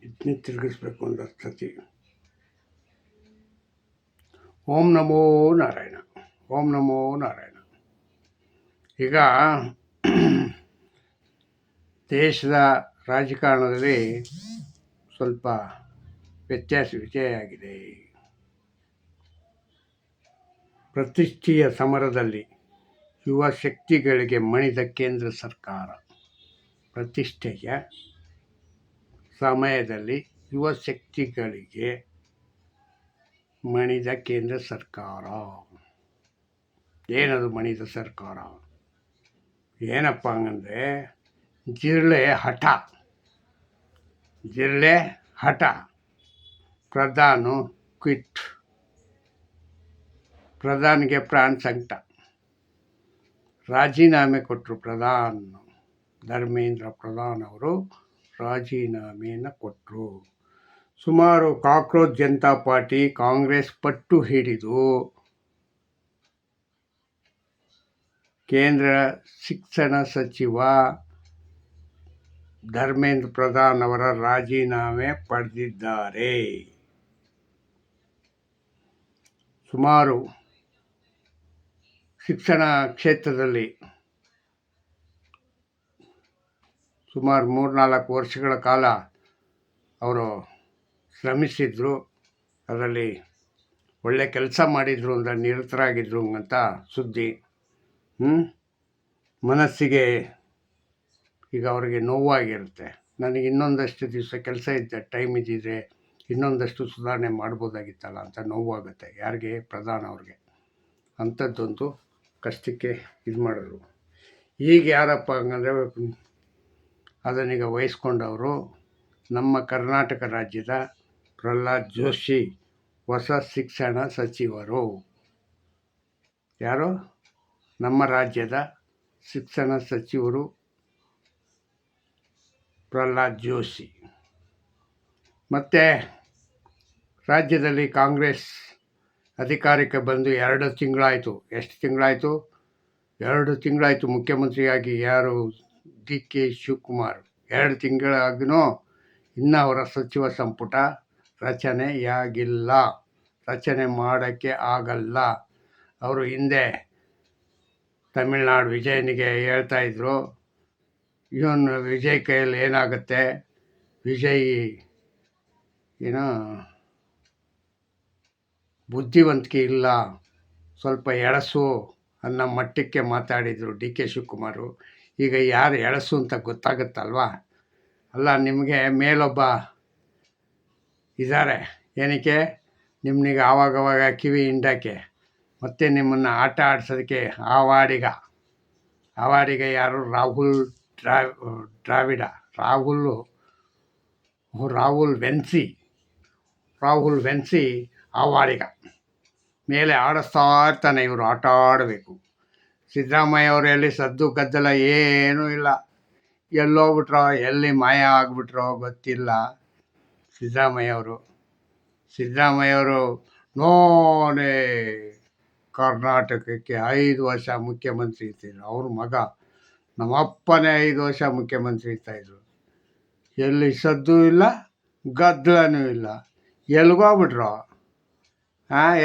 ಇದನ್ನೇ ತಿರುಗಿಸ್ಬೇಕು ಒಂದು 10 ಸತಿ. ಓಂ ನಮೋ ನಾರಾಯಣ, ಓಂ ನಮೋ ನಾರಾಯಣ. ಈಗ ದೇಶದ ರಾಜಕಾರಣದಲ್ಲಿ ಸ್ವಲ್ಪ ವ್ಯತ್ಯಾಸವಿದೆಯಾಗಿದೆ. ಪ್ರತಿಷ್ಠೆಯ ಸಮರದಲ್ಲಿ ಯುವ ಶಕ್ತಿಗಳಿಗೆ ಮಣಿದ ಕೇಂದ್ರ ಸರ್ಕಾರ. ಪ್ರತಿಷ್ಠೆಯ ಸಮಯದಲ್ಲಿ ಯುವ ಶಕ್ತಿಗಳಿಗೆ ಮಣಿದ ಕೇಂದ್ರ ಸರ್ಕಾರ. ಏನದು ಮಣಿದ ಸರ್ಕಾರ? ಏನಪ್ಪ ಹಂಗಂದರೆ ಜಿರಳೆ ಹಠ. ಪ್ರಧಾನು ಕ್ವಿಟ್. ಪ್ರಧಾನಿಗೆ ಪ್ರಾಣ ಸಂಕಟ. ರಾಜೀನಾಮೆ ಕೊಟ್ಟರು ಧರ್ಮೇಂದ್ರ ಪ್ರಧಾನ್ ಅವರು ರಾಜೀನಾಮೆಯನ್ನು ಕೊಟ್ಟರು. ಸುಮಾರು ಕಾಕ್ರೋಚ್ ಜನತಾ ಪಾರ್ಟಿ ಕಾಂಗ್ರೆಸ್ ಪಟ್ಟು ಹಿಡಿದು ಕೇಂದ್ರ ಶಿಕ್ಷಣ ಸಚಿವ ಧರ್ಮೇಂದ್ರ ಪ್ರಧಾನ್ ಅವರ ರಾಜೀನಾಮೆ ಪಡೆದಿದ್ದಾರೆ. ಸುಮಾರು ಶಿಕ್ಷಣ ಕ್ಷೇತ್ರದಲ್ಲಿ ಸುಮಾರು 3-4 ವರ್ಷಗಳ ಕಾಲ ಅವರು ಶ್ರಮಿಸಿದ್ರು. ಅದರಲ್ಲಿ ಒಳ್ಳೆ ಕೆಲಸ ಮಾಡಿದರು ಅಂತ ನಿರತರಾಗಿದ್ರು ಅಂತ ಸುದ್ದಿ. ಮನಸ್ಸಿಗೆ ಈಗ ಅವರಿಗೆ ನೋವಾಗಿರುತ್ತೆ. ನನಗೆ ಇನ್ನೊಂದಷ್ಟು ದಿವಸ ಕೆಲಸ ಟೈಮ್ ಇದ್ದಿದ್ರೆ ಇನ್ನೊಂದಷ್ಟು ಸುಧಾರಣೆ ಮಾಡ್ಬೋದಾಗಿತ್ತಲ್ಲ ಅಂತ ನೋವಾಗುತ್ತೆ. ಯಾರಿಗೆ? ಪ್ರಧಾನ ಅವ್ರಿಗೆ. ಅಂಥದ್ದೊಂದು ಕಷ್ಟಕ್ಕೆ ಇದು ಮಾಡಿದ್ರು. ಈಗ ಯಾರಪ್ಪ ಹಂಗಂದರೆ ಅದನ್ನೀಗ ವಹಿಸ್ಕೊಂಡವರು ನಮ್ಮ ಕರ್ನಾಟಕ ರಾಜ್ಯದ ಪ್ರಹ್ಲಾದ್ ಜೋಶಿ ಹೊಸ ಶಿಕ್ಷಣ ಸಚಿವರು. ಯಾರು? ನಮ್ಮ ರಾಜ್ಯದ ಶಿಕ್ಷಣ ಸಚಿವರು ಪ್ರಹ್ಲಾದ್ ಜೋಶಿ. ಮತ್ತು ರಾಜ್ಯದಲ್ಲಿ ಕಾಂಗ್ರೆಸ್ ಅಧಿಕಾರಕ್ಕೆ ಬಂದು 2 ತಿಂಗಳಾಯಿತು. ಎಷ್ಟು ತಿಂಗಳಾಯಿತು? 2 ತಿಂಗಳಾಯಿತು ಮುಖ್ಯಮಂತ್ರಿಯಾಗಿ. ಯಾರು? DK ಶಿವಕುಮಾರ್. 2 ತಿಂಗಳಾಗಿನೂ ಇನ್ನೂ ಅವರ ಸಚಿವ ಸಂಪುಟ ರಚನೆ ಮಾಡೋಕ್ಕೆ ಆಗಲ್ಲ. ಅವರು ಹಿಂದೆ ತಮಿಳ್ನಾಡು ವಿಜಯನಿಗೆ ಹೇಳ್ತಾಯಿದ್ರು, ಇವನು ವಿಜಯ್ ಕೈಯಲ್ಲಿ ಏನಾಗುತ್ತೆ, ವಿಜಯ್ ಬುದ್ಧಿವಂತಿಕೆ ಇಲ್ಲ, ಸ್ವಲ್ಪ ಎಳಸು ಅನ್ನೋ ಮಟ್ಟಕ್ಕೆ ಮಾತಾಡಿದರು DK ಶಿವಕುಮಾರು. ಈಗ ಯಾರು ಎಳಸು ಅಂತ ಗೊತ್ತಾಗುತ್ತಲ್ವ? ಅಲ್ಲ, ನಿಮಗೆ ಮೇಲೊಬ್ಬ ಇದ್ದಾರೆ, ಏನಕ್ಕೆ? ನಿಮ್ಮನಿಗೆ ಆವಾಗವಾಗ ಕಿವಿ ಹಿಂಡಕ್ಕೆ, ಮತ್ತು ನಿಮ್ಮನ್ನು ಆಟ ಆಡ್ಸೋದಕ್ಕೆ ಆವಾಡಿಗ ಯಾರು? ರಾಹುಲ್ ವೆನ್ಸಿ ಆವಾಡಿಗ ಮೇಲೆ ಆಡಿಸ್ತಾ ಇರ್ತಾನೆ. ಇವರು ಆಟ ಆಡಬೇಕು. ಸಿದ್ದರಾಮಯ್ಯ ಅವರು ಎಲ್ಲಿ ಸದ್ದು ಗದ್ದಲ ಏನೂ ಇಲ್ಲ. ಎಲ್ಲೋಗ್ಬಿಟ್ರೋ, ಎಲ್ಲಿ ಮಾಯ ಆಗಿಬಿಟ್ರೋ ಗೊತ್ತಿಲ್ಲ ಸಿದ್ದರಾಮಯ್ಯ ಅವರು. ನೋಡೇ ಕರ್ನಾಟಕಕ್ಕೆ 5 ವರ್ಷ ಮುಖ್ಯಮಂತ್ರಿ ಇರ್ತಿದ್ರು. ಅವ್ರ ಮಗ ನಮ್ಮಪ್ಪನೇ 5 ವರ್ಷ ಮುಖ್ಯಮಂತ್ರಿ ಇರ್ತಾಯಿದ್ರು. ಎಲ್ಲಿ ಸದ್ದು ಇಲ್ಲ, ಗದ್ದಲನೂ ಇಲ್ಲ. ಎಲ್ಗೋಗ್ಬಿಟ್ರು?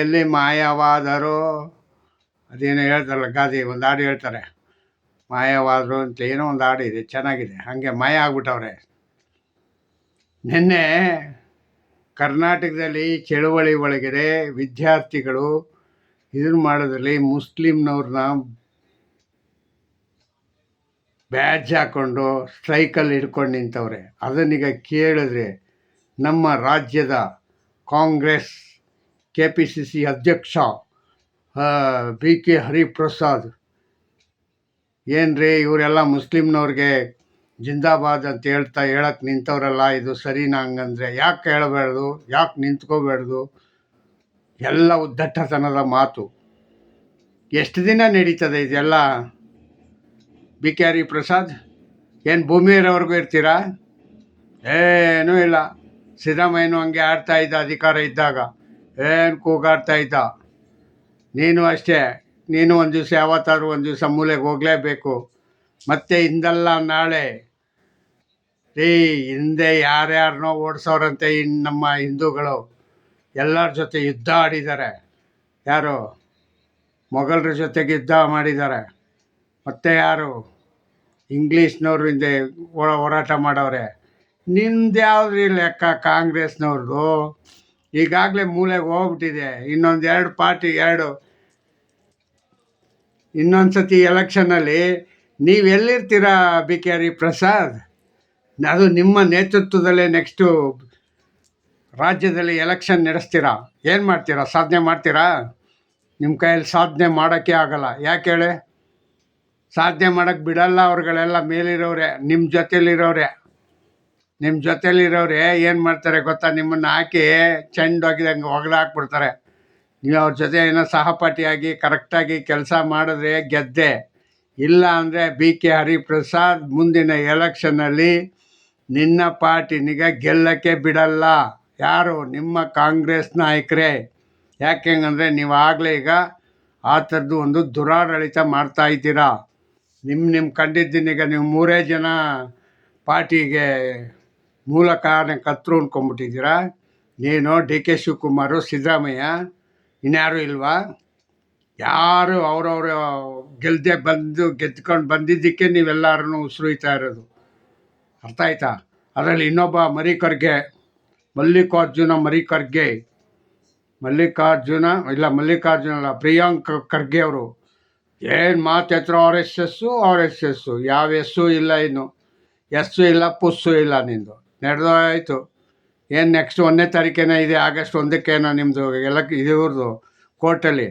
ಎಲ್ಲಿ ಮಾಯವಾದರು? ಅದೇನೋ ಹೇಳ್ತಾರಲ್ಲ ಗಾದೆ, ಒಂದು ಹಾಡು ಹೇಳ್ತಾರೆ, ಮಾಯವಾದರು ಅಂತ. ಏನೋ ಒಂದು ಹಾಡು ಇದೆ, ಚೆನ್ನಾಗಿದೆ. ಹಾಗೆ ಮಾಯ ಆಗ್ಬಿಟ್ಟವ್ರೆ. ನಿನ್ನೆ ಕರ್ನಾಟಕದಲ್ಲಿ ಚಳುವಳಿ ಒಳಗಡೆ ವಿದ್ಯಾರ್ಥಿಗಳು ಇದನ್ನು ಮಾಡೋದ್ರಲ್ಲಿ ಮುಸ್ಲಿಮ್ನವ್ರನ್ನ ಬ್ಯಾಡ್ಜ್ ಹಾಕ್ಕೊಂಡು ಸ್ಟ್ರೈಕಲ್ಲಿ ಹಿಡ್ಕೊಂಡು ನಿಂತವ್ರೆ. ಅದನ್ನೀಗ ಕೇಳಿದ್ರೆ ನಮ್ಮ ರಾಜ್ಯದ ಕಾಂಗ್ರೆಸ್ KPCC ಅಧ್ಯಕ್ಷ BK ಹರಿಪ್ರಸಾದ್, ಏನ್ರಿ ಇವರೆಲ್ಲ ಮುಸ್ಲಿಮ್ನವ್ರಿಗೆ ಜಿಂದಾಬಾದ್ ಅಂತ ಹೇಳಕ್ಕೆ ನಿಂತವ್ರಲ್ಲ, ಇದು ಸರಿನಾ? ಹಂಗಂದರೆ ಯಾಕೆ ಹೇಳಬಾರ್ದು? ಯಾಕೆ ನಿಂತ್ಕೋಬಾರ್ದು? ಎಲ್ಲ ಉದ್ದಟತನದ ಮಾತು. ಎಷ್ಟು ದಿನ ನಡೀತದೆ ಇದೆಲ್ಲ? BK ಹರಿಪ್ರಸಾದ್ ಏನು ಭೂಮಿಯವರೆಗೂ ಇರ್ತೀರಾ? ಏನೂ ಇಲ್ಲ. ಸಿದ್ದರಾಮಯ್ಯನೂ ಹಂಗೆ ಆಡ್ತಾ ಇದ್ದ, ಅಧಿಕಾರ ಇದ್ದಾಗ ಏನು ಕೂಗಾಡ್ತಾ ಇದ್ದ. ನೀನು ಅಷ್ಟೇ, ನೀನು ಒಂದು ದಿವಸ ಯಾವತ್ತಾದ್ರೂ ಒಂದು ದಿವಸ ಮೂಲೆಗೆ ಹೋಗಲೇಬೇಕು. ಮತ್ತು ಇಂದಲ್ಲ ನಾಳೆ ರೀ ಹಿಂದೆ ಯಾರ್ಯಾರನ್ನೋ ಓಡಿಸೋರಂತೆ ಇನ್ನು ನಮ್ಮ ಹಿಂದೂಗಳು ಎಲ್ಲರ ಜೊತೆ ಯುದ್ಧ ಆಡಿದ್ದಾರೆ. ಯಾರು ಮೊಘಲರ ಜೊತೆಗೆ ಯುದ್ಧ ಮಾಡಿದ್ದಾರೆ. ಮತ್ತು ಯಾರು ಇಂಗ್ಲೀಷ್ನವ್ರ ಹಿಂದೆ ಹೋರಾಟ ಮಾಡವ್ರೆ. ನಿಮ್ದು ಯಾವ್ದ್ರಿ ಲೆಕ್ಕ ಕಾಂಗ್ರೆಸ್ನವ್ರದ್ದು? ಈಗಾಗಲೇ ಮೂಲೆಗೆ ಹೋಗ್ಬಿಟ್ಟಿದೆ. ಇನ್ನೊಂದು 2 ಪಾರ್ಟಿ ಇನ್ನೊಂದು ಸತಿ ಎಲೆಕ್ಷನ್ನಲ್ಲಿ ನೀವು ಎಲ್ಲಿರ್ತೀರಾ ಬಿ ಕೆ ಹರಿ ಪ್ರಸಾದ್? ಅದು ನಿಮ್ಮ ನೇತೃತ್ವದಲ್ಲೇ ನೆಕ್ಸ್ಟು ರಾಜ್ಯದಲ್ಲಿ ಎಲೆಕ್ಷನ್ ನಡೆಸ್ತೀರಾ? ಏನು ಮಾಡ್ತೀರಾ? ಸಾಧನೆ ಮಾಡ್ತೀರಾ? ನಿಮ್ಮ ಕೈಯಲ್ಲಿ ಸಾಧನೆ ಮಾಡೋಕ್ಕೆ ಆಗಲ್ಲ. ಯಾಕೆ ಹೇಳಿ? ಸಾಧನೆ ಮಾಡೋಕ್ಕೆ ಬಿಡಲ್ಲ. ಅವ್ರುಗಳೆಲ್ಲ ಮೇಲಿರೋರೆ, ನಿಮ್ಮ ಜೊತೆಲಿರೋರೆ ಏನು ಮಾಡ್ತಾರೆ ಗೊತ್ತಾ? ನಿಮ್ಮನ್ನು ಹಾಕಿ ಚೆಂಡೋಗಿದಂಗೆ ಒಗೆದಾಕ್ಬಿಡ್ತಾರೆ. ನೀವು ಅವ್ರ ಜೊತೆ ಏನೋ ಸಹಪಾಠಿಯಾಗಿ ಕರೆಕ್ಟಾಗಿ ಕೆಲಸ ಮಾಡಿದ್ರೆ ಗೆದ್ದೆ. ಇಲ್ಲ ಅಂದರೆ ಬಿ ಕೆ ಹರಿಪ್ರಸಾದ್ ಮುಂದಿನ ಎಲೆಕ್ಷನ್ನಲ್ಲಿ ನಿನ್ನ ಪಾರ್ಟಿನಿಗೆ ಗೆಲ್ಲಕ್ಕೆ ಬಿಡಲ್ಲ. ಯಾರು? ನಿಮ್ಮ ಕಾಂಗ್ರೆಸ್ ನಾಯಕರೇ. ಯಾಕೆಂಗಂದರೆ ನೀವು ಆಗಲೇ ಈಗ ಆ ಥರದ್ದು ಒಂದು ದುರಾಡಳಿತ ಮಾಡ್ತಾಯಿದ್ದೀರಾ. ನಿಮ್ಮ ಕಂಡಿದ್ದೀನೀಗ ನೀವು 3 ಜನ ಪಾರ್ಟಿಗೆ ಮೂಲ ಕಾರಣಕರ್ತರು ಅಂದ್ಕೊಂಬಿಟ್ಟಿದ್ದೀರಾ. ನೀನು ಡಿ ಕೆ ಶಿವಕುಮಾರು, ಸಿದ್ದರಾಮಯ್ಯ, ಇನ್ಯಾರು ಇಲ್ವಾ? ಯಾರು ಅವರವರು ಗೆದ್ಕೊಂಡು ಬಂದಿದ್ದಕ್ಕೆ ನೀವೆಲ್ಲರೂ ಉಸಿರುಯ್ತಾ ಇರೋದು. ಅರ್ಥ ಆಯ್ತಾ? ಅದರಲ್ಲಿ ಇನ್ನೊಬ್ಬ ಮಲ್ಲಿಕಾರ್ಜುನ ಪ್ರಿಯಾಂಕ್ ಖರ್ಗೆ ಅವರು ಏನು ಮಾತಾಡ್ತಾರೆ? ಆರ್ ಎಸ್ ಎಸ್ಸು ಯಾವ ಎಸ್ಸು ಇಲ್ಲ, ಇನ್ನು ಎಸ್ಸು ಇಲ್ಲ, ಪುಸ್ಸು ಇಲ್ಲ. ನಿಂದು ನಡೆದೋಯ್ತು. ಏನು ನೆಕ್ಸ್ಟ್ 1ನೇ ತಾರೀಕೇನೋ ಇದೆ, ಆಗಸ್ಟ್ 1ಕ್ಕೇನೋ ನಿಮ್ಮದು ಇವ್ರದ್ದು ಕೋರ್ಟಲ್ಲಿ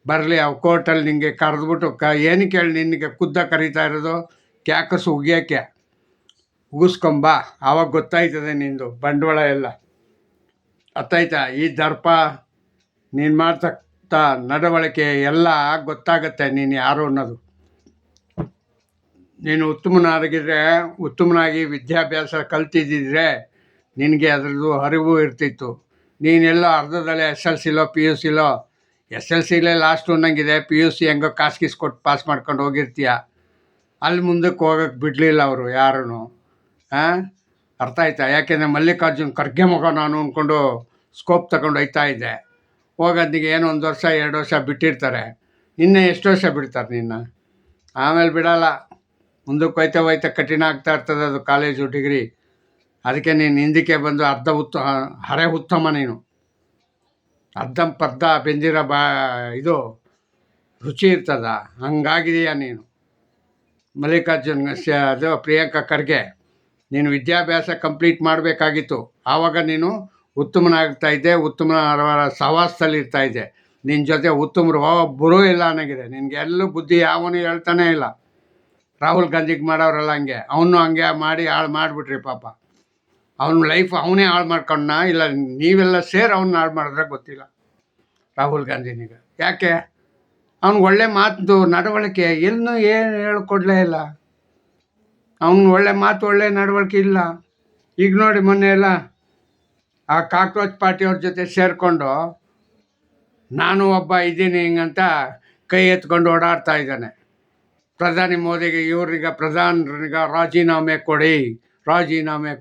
ಬರಲಿ. ಆ ಕೋರ್ಟಲ್ಲಿ ನಿಮಗೆ ಕರೆದ್ಬಿಟ್ಟು ಏನಕ್ಕೆ ಹೇಳಿ ನಿನಗೆ ಕರೀತಾ ಇರೋದು? ಕ್ಯಾಕಸ್ ಉಗಿಸ್ಕೊಂಬ, ಆವಾಗ ಗೊತ್ತಾಯ್ತದೆ ನಿಂದು ಬಂಡವಾಳ ಎಲ್ಲ. ಅರ್ಥಾಯ್ತಾ? ಈ ದರ್ಪ ನೀನು ಮಾಡ್ತಕ್ಕ ನಡವಳಿಕೆ ಎಲ್ಲ ಗೊತ್ತಾಗತ್ತೆ ನೀನು ಯಾರು ಅನ್ನೋದು. ನೀನು ಉತ್ತಮನಾಗಿ ವಿದ್ಯಾಭ್ಯಾಸ ಕಲ್ತಿದ್ದಿದ್ರೆ ನಿನಗೆ ಅದರದ್ದು ಅರಿವು ಇರ್ತಿತ್ತು. ನೀನೆಲ್ಲ ಅರ್ಧದಲ್ಲೇ ಎಸ್ ಎಲ್ ಸಿಲೇ ಲಾಸ್ಟು ಅನ್ನಂಗಿದೆ. ಪಿ ಯು ಸಿ ಹೆಂಗೋ ಕಾಸು ಕೊಟ್ಟು ಪಾಸ್ ಮಾಡ್ಕೊಂಡು ಹೋಗಿರ್ತೀಯ. ಅಲ್ಲಿ ಮುಂದಕ್ಕೆ ಹೋಗೋಕ್ಕೆ ಬಿಡಲಿಲ್ಲ ಅವರು ಯಾರೂ. ಅರ್ಥ ಆಯ್ತಾ? ಯಾಕೆಂದರೆ ಮಲ್ಲಿಕಾರ್ಜುನ್ ಖರ್ಗೆ ಮಗ ನಾನು ಅಂದ್ಕೊಂಡು ಸ್ಕೋಪ್ ತಗೊಂಡು ಹೋಗ್ತಾ ಇದ್ದೆ. ಹೋಗೋದಿಗೆ ಏನೋ 1 ವರ್ಷ 2 ವರ್ಷ ಬಿಟ್ಟಿರ್ತಾರೆ. ಇನ್ನೂ ಎಷ್ಟು ವರ್ಷ ಬಿಡ್ತಾರೆ ನಿನ್ನ? ಆಮೇಲೆ ಬಿಡಲ್ಲ. ಮುಂದಕ್ಕೆ ಹೋಯ್ತಾ ಕಠಿಣ ಆಗ್ತಾ ಇರ್ತದೆ ಅದು ಕಾಲೇಜು ಡಿಗ್ರಿ. ಅದಕ್ಕೆ ನೀನು ಹಿಂದಕ್ಕೆ ಬಂದು ಹರೆ ಉತ್ತಮ. ನೀನು ಅರ್ಧಂಪರ್ಧ ಬೆಂದಿರೋ ಇದು ರುಚಿ ಇರ್ತದ, ಹಂಗಾಗಿದೆಯಾ ನೀನು. ಮಲ್ಲಿಕಾರ್ಜುನ್ ಅದು ಪ್ರಿಯಾಂಕಾ ಖರ್ಗೆ, ನೀನು ವಿದ್ಯಾಭ್ಯಾಸ ಕಂಪ್ಲೀಟ್ ಮಾಡಬೇಕಾಗಿತ್ತು. ಆವಾಗ ನೀನು ಉತ್ತಮನಾಗ್ತಾಯಿದ್ದೆ, ಉತ್ತಮರ ಸಹವಾಸದಲ್ಲಿ ಇರ್ತಾಯಿದ್ದೆ. ನಿನ್ನ ಜೊತೆ ಉತ್ತಮರು ಒಬ್ಬರೂ ಇಲ್ಲ ಅನ್ನಂಗಿದೆ. ನಿನಗೆ ಎಲ್ಲೂ ಬುದ್ಧಿ ಯಾವನು ಹೇಳ್ತಾನೇ ಇಲ್ಲ. ರಾಹುಲ್ ಗಾಂಧಿಗೆ ಮಾಡೋರಲ್ಲ ಹಂಗೆ, ಅವನು ಹಂಗೆ ಮಾಡಿ ಹಾಳು ಮಾಡಿಬಿಟ್ರಿ ಪಾಪ. ಅವನ ಲೈಫ್ ಅವನೇ ಹಾಳು ಮಾಡ್ಕೊಂಡ, ಇಲ್ಲ ನೀವೆಲ್ಲ ಸೇರಿ ಅವನ್ನ ಹಾಳು ಮಾಡಿದ್ರೆ ಗೊತ್ತಿಲ್ಲ. ರಾಹುಲ್ ಗಾಂಧಿನಿಗೆ ಯಾಕೆ? ಅವ್ನಿಗೆ ಒಳ್ಳೆ ಮಾತು ನಡವಳಿಕೆ ಏನು ಹೇಳ್ಕೊಡ್ಲೇ ಇಲ್ಲ. ಅವ್ನು ಒಳ್ಳೆ ಮಾತು ಒಳ್ಳೆ ನಡವಳಿಕೆ ಇಲ್ಲ. ಈಗ ನೋಡಿ ಮೊನ್ನೆ ಎಲ್ಲ ಆ ಕಾಕ್ರೋಚ್ ಪಾರ್ಟಿಯವ್ರ ಜೊತೆ ಸೇರಿಕೊಂಡು ನಾನು ಒಬ್ಬ ಇದ್ದೀನಿ ಹಿಂಗಂತ ಕೈ ಎತ್ಕೊಂಡು ಓಡಾಡ್ತಾ ಇದ್ದಾನೆ. ಪ್ರಧಾನಿ ಮೋದಿಗೆ ಪ್ರಧಾನರಿಗೆ ರಾಜೀನಾಮೆ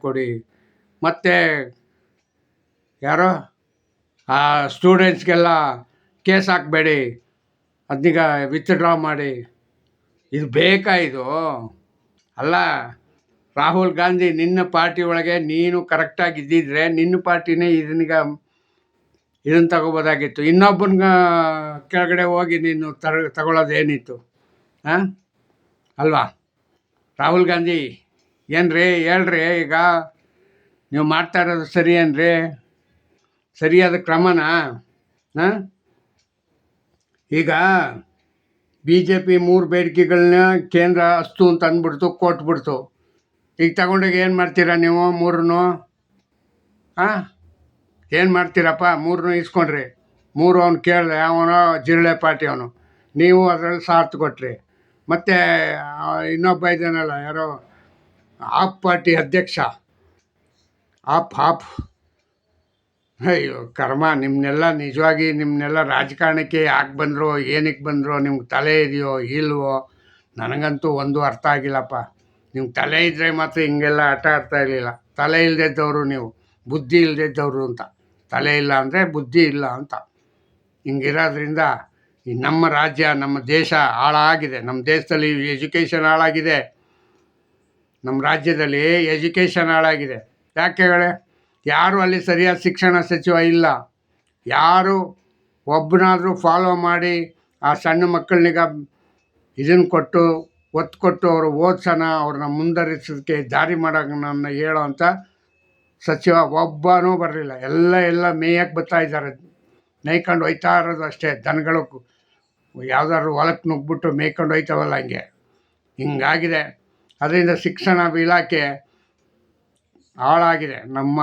ಕೊಡಿ. ಮತ್ತು ಯಾರೋ ಆ ಸ್ಟೂಡೆಂಟ್ಸ್ಗೆಲ್ಲ ಕೇಸ್ ಹಾಕಬೇಡಿ, ಅದನ್ನೀಗ ವಿತ್ಡ್ರಾ ಮಾಡಿ. ಇದು ಬೇಕಾ ಇದು? ಅಲ್ಲ, ರಾಹುಲ್ ಗಾಂಧಿ ನಿನ್ನ ಪಾರ್ಟಿ ಒಳಗೆ ನೀನು ಕರೆಕ್ಟಾಗಿ ಇದ್ದಿದ್ರೆ ನಿನ್ನ ಪಾರ್ಟಿನೇ ಇದನ್ನು ತಗೋಬೋದಾಗಿತ್ತು. ಇನ್ನೊಬ್ಬನ ಕೆಳಗಡೆ ಹೋಗಿ ನೀನು ತಗೊಳ್ಳೋದೇನಿತ್ತು? ಅಲ್ವಾ? ರಾಹುಲ್ ಗಾಂಧಿ ಏನ್ರಿ ಹೇಳ್ರಿ, ಈಗ ನೀವು ಮಾಡ್ತಾ ಇರೋದು ಸರಿ ಏನ್ರಿ? ಸರಿಯಾದ ಕ್ರಮನಾ? ಈಗ ಬಿ ಜೆ ಪಿ 3 ಬೇಡಿಕೆಗಳನ್ನ ಕೇಂದ್ರ ಅಸ್ತು ಅಂತ ಅಂದ್ಬಿಡ್ತು, ಕೊಟ್ಬಿಡ್ತು. ಈಗ ತಗೊಂಡೋಗಿ ಏನು ಮಾಡ್ತೀರಾ ನೀವು? 3 ಏನು ಮಾಡ್ತೀರಪ್ಪ? 3 ಇಸ್ಕೊಂಡ್ರಿ. 3 ಅವ್ನು ಕೇಳಿದೆ, ಅವನೋ ಜಿರಳೆ ಪಾರ್ಟಿ ಅವನು. ನೀವು ಅದರಲ್ಲಿ ಸಾಥ್ ಕೊಟ್ರಿ. ಮತ್ತು ಇನ್ನೊಬ್ಬ ಇದ್ದಾನಲ್ಲ, ಯಾರೋ ಆಪ್ ಪಾರ್ಟಿ ಅಧ್ಯಕ್ಷ, ಆಪ್ ಅಯ್ಯೋ ಕರ್ಮ. ನಿಮ್ಮನ್ನೆಲ್ಲ ರಾಜಕಾರಣಕ್ಕೆ ಯಾಕೆ ಬಂದರೋ, ಏನಕ್ಕೆ ಬಂದರೋ, ನಿಮ್ಗೆ ತಲೆ ಇದೆಯೋ ಇಲ್ವೋ? ನನಗಂತೂ ಒಂದು ಅರ್ಥ ಆಗಿಲ್ಲಪ್ಪ. ನಿಮ್ಗೆ ತಲೆ ಇದ್ದರೆ ಮಾತ್ರ ಹಿಂಗೆಲ್ಲ ಆಟ ಆಡ್ತಾ ಇರಲಿಲ್ಲ. ತಲೆ ಇಲ್ಲದಿದ್ದವರು ನೀವು, ಬುದ್ಧಿ ಇಲ್ಲದಿದ್ದವರು ಅಂತ. ತಲೆ ಇಲ್ಲ ಅಂದರೆ ಬುದ್ಧಿ ಇಲ್ಲ ಅಂತ. ಹಿಂಗಿರೋದ್ರಿಂದ ಈ ನಮ್ಮ ರಾಜ್ಯ, ನಮ್ಮ ದೇಶ ಹಾಳಾಗಿದೆ. ನಮ್ಮ ದೇಶದಲ್ಲಿ ಎಜುಕೇಷನ್ ಹಾಳಾಗಿದೆ. ನಮ್ಮ ರಾಜ್ಯದಲ್ಲಿ ಎಜುಕೇಷನ್ ಹಾಳಾಗಿದೆ. ಯಾಕೆ ಹೇಳಿ? ಯಾರು ಅಲ್ಲಿ ಸರಿಯಾದ ಶಿಕ್ಷಣ ಸಚಿವ ಇಲ್ಲ. ಯಾರು ಒಬ್ಬನಾದರೂ ಫಾಲೋ ಮಾಡಿ ಆ ಸಣ್ಣ ಮಕ್ಕಳನ್ನ ಇದನ್ನು ಕೊಟ್ಟು ಒತ್ತು ಕೊಟ್ಟು ಅವರು ಓದ್ಸೋಣ, ಅವ್ರನ್ನ ಮುಂದರಿಸೋದಕ್ಕೆ ದಾರಿ ಮಾಡೋಣ ಹೇಳೋ ಅಂಥ ಸಚಿವ ಒಬ್ಬನೂ ಬರಲಿಲ್ಲ. ಎಲ್ಲ ಮೇಯಕ್ಕೆ ಬರ್ತಾಯಿದ್ದಾರೆ, ಮೇಯ್ಕೊಂಡು ಹೋಯ್ತಾ ಇರೋದು ಅಷ್ಟೇ. ದನಗಳು ಯಾವುದಾದ್ರು ಹೊಲಕ್ಕೆ ನುಗ್ಬಿಟ್ಟು ಮೇಯ್ಕೊಂಡು ಹೋಯ್ತವಲ್ಲ, ಹಿಂಗಾಗಿದೆ. ಅದರಿಂದ ಶಿಕ್ಷಣ ಇಲಾಖೆ ಹಾಳಾಗಿದೆ ನಮ್ಮ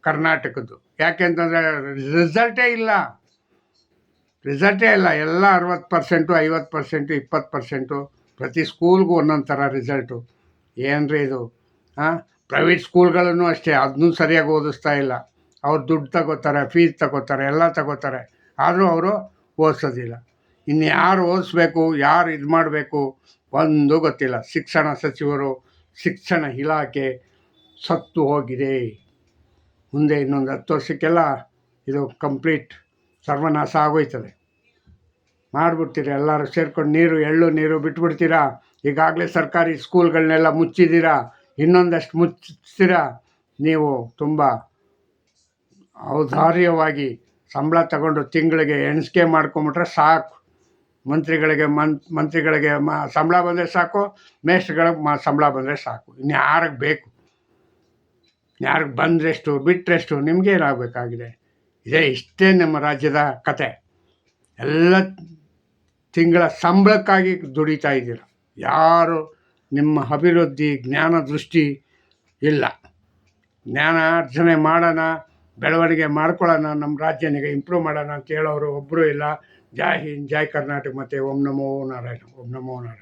ಕರ್ನಾಟಕದ್ದು. ಯಾಕೆಂತಂದರೆ ರಿಸಲ್ಟೇ ಇಲ್ಲ. ಎಲ್ಲ 60%, 50%, 20%. ಪ್ರತಿ ಸ್ಕೂಲ್ಗೂ ಒಂದೊಂದು ಥರ ರಿಸಲ್ಟು. ಏನ್ರಿ ಇದು? ಪ್ರೈವೇಟ್ ಸ್ಕೂಲ್ಗಳೂ ಅಷ್ಟೇ, ಅದನ್ನೂ ಸರಿಯಾಗಿ ಓದಿಸ್ತಾ ಇಲ್ಲ. ಅವ್ರು ದುಡ್ಡು ತಗೋತಾರೆ, ಫೀಸ್ ತಗೋತಾರೆ, ಎಲ್ಲ ತಗೋತಾರೆ. ಆದರೂ ಅವರು ಓದಿಸೋದಿಲ್ಲ. ಇನ್ನು ಯಾರು ಓದಿಸ್ಬೇಕು, ಯಾರು ಇದು ಮಾಡಬೇಕು ಒಂದು ಗೊತ್ತಿಲ್ಲ. ಶಿಕ್ಷಣ ಸಚಿವರು, ಶಿಕ್ಷಣ ಇಲಾಖೆ ಸತ್ತು ಹೋಗಿದೆ. ಮುಂದೆ ಇನ್ನೊಂದು 10 ವರ್ಷಕ್ಕೆಲ್ಲ ಇದು ಕಂಪ್ಲೀಟ್ ಸರ್ವನಾಶ ಆಗೋಯ್ತದೆ. ಮಾಡಿಬಿಡ್ತೀರಾ ಎಲ್ಲರೂ ಸೇರ್ಕೊಂಡು. ಎಳ್ಳು ನೀರು ಬಿಟ್ಬಿಡ್ತೀರಾ. ಈಗಾಗಲೇ ಸರ್ಕಾರಿ ಸ್ಕೂಲ್ಗಳನ್ನೆಲ್ಲ ಮುಚ್ಚಿದ್ದೀರಾ. ಇನ್ನೊಂದಷ್ಟು ಮುಚ್ಚಿಸ್ತೀರಾ. ನೀವು ತುಂಬ ಔದಾರ್ಯವಾಗಿ ಸಂಬಳ ತಗೊಂಡು ತಿಂಗಳಿಗೆ ಎಣಿಸ್ಕೆ ಮಾಡ್ಕೊಂಬಿಟ್ರೆ ಸಾಕು. ಮಂತ್ರಿಗಳಿಗೆ ಸಂಬಳ ಬಂದರೆ ಸಾಕು, ಮೇಷ್ಟ್ರುಗಳಿಗೆ ಸಂಬಳ ಬಂದರೆ ಸಾಕು. ಇನ್ನು ಯಾರಿಗೆ ಬೇಕು? ಯಾರಿಗೆ ಬಂದರೆಷ್ಟು ಬಿಟ್ಟರೆಷ್ಟು? ನಿಮಗೇನಾಗಬೇಕಾಗಿದೆ? ಇಷ್ಟೇ ನಮ್ಮ ರಾಜ್ಯದ ಕತೆ. ಎಲ್ಲ ತಿಂಗಳ ಸಂಬಳಕ್ಕಾಗಿ ದುಡಿತಾ ಇದ್ದೀರ. ಯಾರು ನಿಮ್ಮ ಅಭಿವೃದ್ಧಿ ಜ್ಞಾನ ದೃಷ್ಟಿ ಇಲ್ಲ. ಜ್ಞಾನ ಅರ್ಜನೆ ಮಾಡೋಣ, ಬೆಳವಣಿಗೆ ಮಾಡ್ಕೊಳ್ಳೋಣ, ನಮ್ಮ ರಾಜ್ಯನಿಗೆ ಇಂಪ್ರೂವ್ ಮಾಡೋಣ ಅಂತ ಹೇಳೋರು ಒಬ್ಬರೂ ಇಲ್ಲ. ಜೈ ಹಿಂದ್, ಜೈ ಕರ್ನಾಟಕ. ಮತ್ತು ಓಂ ನಮೋ ನಾರಾಯಣ.